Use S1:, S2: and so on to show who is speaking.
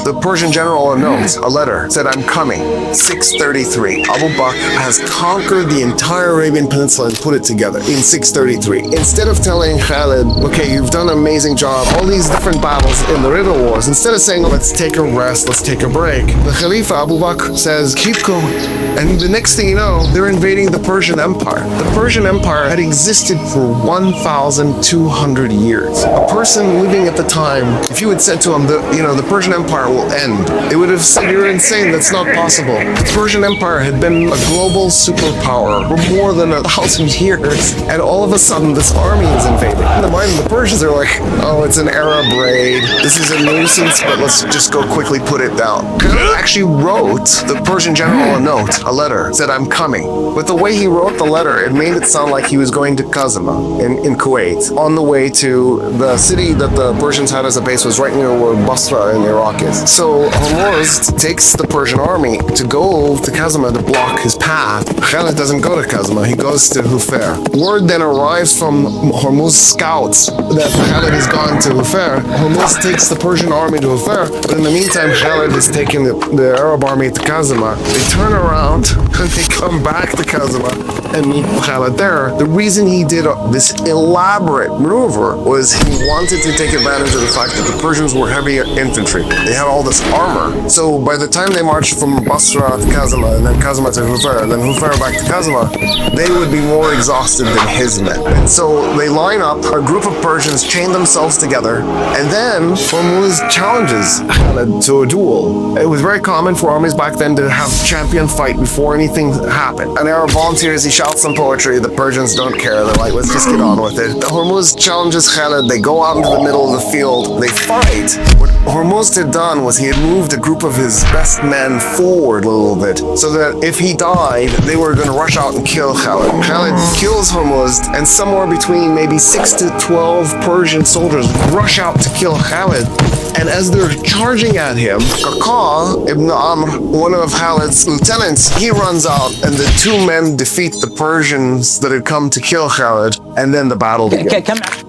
S1: the Persian general a note, a letter, said, I'm coming. 633. Abu Bakr has conquered the entire Arabian Peninsula and put it together in 633. Instead of telling Khalid, okay, you've done an amazing job, all these different battles in the Riddle Wars, instead of saying, let's take a rest, let's take a break, the Khalifa Abu Bakr says, keep going. And the next thing you know, they're invading the Persian Empire. The Persian Empire had existed for 1,200 years. A person living at the time, if you had said to him, the Persian Empire will end, it would have said, you're insane, that's not possible. The Persian Empire had been a global superpower for more than 1,000 years, and all of a sudden this army is invading. In the mind of the Persians, they're like, oh, it's an Arab raid, this is a nuisance, but let's just go quickly put it down. Khalid actually wrote the Persian general a note, a letter, said, I'm coming. But the way he wrote the letter, it made it sound like he was going to Kazama in Kuwait. On the way to the city that the Persians had as a base was right near where Basra in Iraq is. So Hormuz takes the Persian army to go to Kazama to block his path. Khalid doesn't go to Kazama, he goes to Hufair. Word then arrives from Hormuz scouts that Khalid has gone to Hufair. Hormuz takes the Persian army to Hufair, but in the meantime Khalid has taken the Arab army to Kazama. They turn around and they come back to Kazama and meet Khalid there. The reason he did this elaborate maneuver was he wanted to take advantage of the fact that the Persians were heavy infantry. They had all this armor. So by the time they marched from Basra to Kazama and then Kazama to Hufair and then Hufair back to Kazama, they would be more exhausted than his men. And so they line up, a group of Persians chain themselves together, and then Hormuz challenges Khalid to a duel. It was very common for armies back then to have champion fight before anything happened. An Arab volunteers, he shouts some poetry, the Persians don't care, they're like, let's just get on with it. Hormuz challenges Khalid, they go out into the middle of the field, they fight. What Hormuz had done was he had moved a group of his best men forward a little bit, so that if he died, they were going to rush out and kill Khalid. Khalid kills Hormuz, and somewhere between maybe 6 to 12 Persian soldiers rush out to kill Khalid. And as they're charging at him, Qaqa ibn Amr, one of Khalid's lieutenants, he runs out, and the two men defeat the Persians that had come to kill Khalid, and then the battle begins.